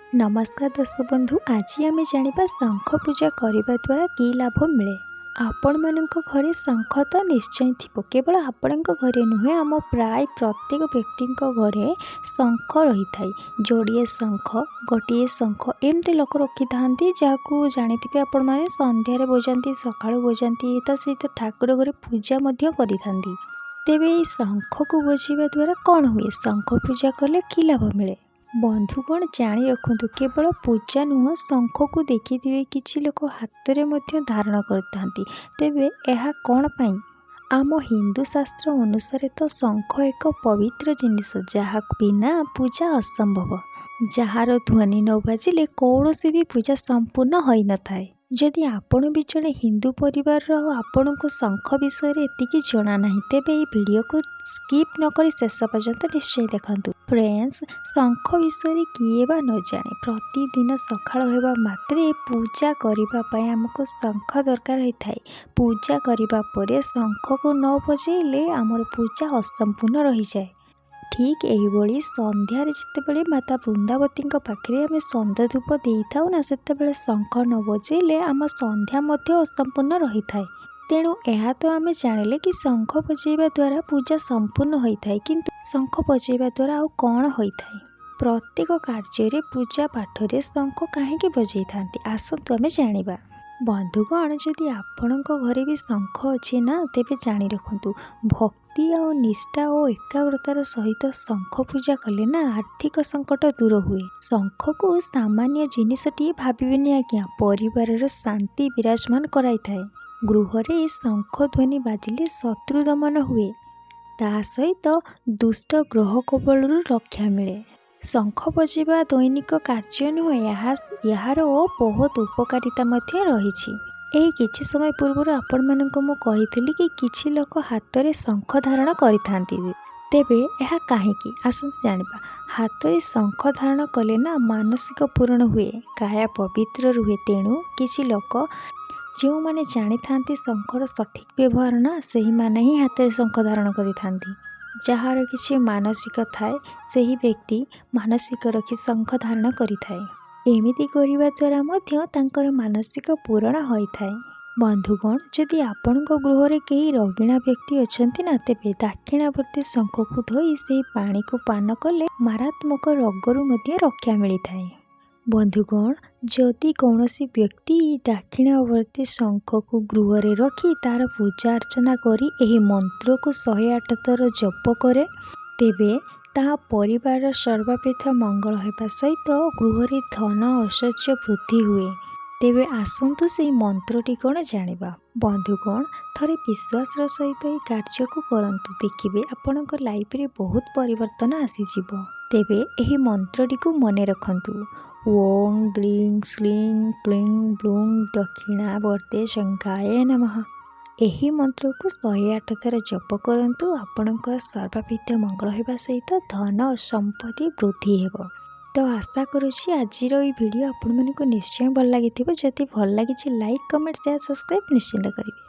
नमस्कार दर्शक बंधु, आज आम जाना शंख पूजा करने द्वारा कि लाभ मिले। आपण मानक घरे शंख तो निश्चय थी, केवल आपण घरे नुहे आम प्राय प्रत्येक व्यक्ति घरे शंख रही थाए। जोड़े शंख गोटे शंख एमती लोक रखी था जहाँ जानी आपण मैंने संध्यारे बजाती सका बजाती तो सहित ठाकुर घरे पूजा करी। तेबे शंख को बजाइवा द्वारा कौन हुए, शंख पूजा कले कि लाभ मिले। बंधुगण जाणी रखु, केवल पूजा नुह शंख को देखिए किसी लोक हाथ में धारण करते। तेबे यह कौन पाई? आम हिंदू शास्त्र अनुसार तो शंख एक पवित्र जिनिस जहाँ बिना पूजा असंभव। जार ध्वनि न बाजिले कौन भी पूजा संपूर्ण हो न थाए। जदि आपण भी जड़े हिंदू परिवार आपण को शंख विषय एति जना ना, तेबे ये वीडियो को स्किप न करी शेष पर्यंत निश्चय देखंतु। फ्रेंड्स, शंख विषय किए बा न जाने, प्रतिदिन सकाळ होगा मात्रे पूजा करने आमको शंख दरकार होता है। पूजा करने पर शंख को न बजाइले आमर पूजा असंपूर्ण रही जाए। ठीक यही संध्यारे जितेबले माता वृंदावती पाखे आम सन्ध्या धूप दे था ना, से शंख न बजाइले आम संध्या असंपूर्ण रही थाए। तेणु यह तो आम जानिले कि शंख बजाइवा द्वारा पूजा संपूर्ण होता है, किंतु शंख बजाइवा द्वारा आउ कौन होता है? प्रत्येक कार्य पूजा पाठ रे शंख कहीं बजाई था, आसतु आम जानिबा। बंधुगण, जदि आपण घरे भी शंख अच्छी ना, तेबे जानी रखु, भक्ति और निष्ठा और एकाग्रतार सहित शंख पूजा कले ना आर्थिक संकट दूर हुए। शंख को सामान्य जिनिसटी भाविबेनि आज्ञा, परिवार शांति विराजमान कराई थाए। गृह रे शंख ध्वनि बाजिले शत्रु दमन हुए, ता सहित दुष्ट ग्रह कबलरू रक्षा मिले। शंख बजाइवा दैनिक कार्य नुहे, यार बहुत उपकारिता रही। किछि समय पूर्व आपण मानक मु कहिथिली कि किछि लोक हाथ रे शंख धारण करिथांती। तेबे यह काहेकि, आसंतु जानिबा। हाथ रे शंख धारण कले ना मानसिक पूर्ण हुए, काया पवित्र रुहे। तेणु किछि लोक जो माने जानी थांती शंखर सठिक व्यवहार ना, सही माने ही हाथ रे शंख धारण करिथांती। जार किछि मानसिक थाए, सही व्यक्ति मानसिक रखी शंख धारण करिथाए। एमिति करिवा द्वारा मध्य तांकर मानसिक पूरण होइथाए। बंधुगण, जदि आपणक गृह रे केही रगिणा व्यक्ति अछंती ना, तेबे दाक्षिणावर्ती शंख को धोई से पानी को पान कले मारात्मक रोगरू मध्य रक्षा मिलिथाए। बंधुगण, जदि कौनसी व्यक्ति दाक्षिणावर्ती शंख को गृह रे रखी तार पूजा अर्चना करी एही मंत्र को 108 थर जप करे, तेबे ता परिवार सर्वापेथ मंगल होगा सहित गृह रे धन ऐश्वर्य वृद्धि हुए। तेबे आसंतु से मंत्रटी कौन जानिबा। बंधुगण, थरे विश्वास सहित ये कार्य को करंतु, देखिबे आपणक लाइफ रे बहुत परिवर्तन आसीजिवो। तेबे एही मंत्रटी को मने रखंतु। ओम ग्लीं श्लीं क्लीं ब्लूं दक्षिणावर्ते शंखाय नमः। एही मंत्र को 108 थर जप करंतु, आपणकर सर्वविध मंगल होगा सहित धन और संपत्ति वृद्धि हेबो। तो आशा करुछि आजिर ये वीडियो आपण मानक निश्चय भल लागिथिबो। जदि भल लागिछि लाइक कमेंट शेयर सब्सक्राइब निश्चिंत करिवे।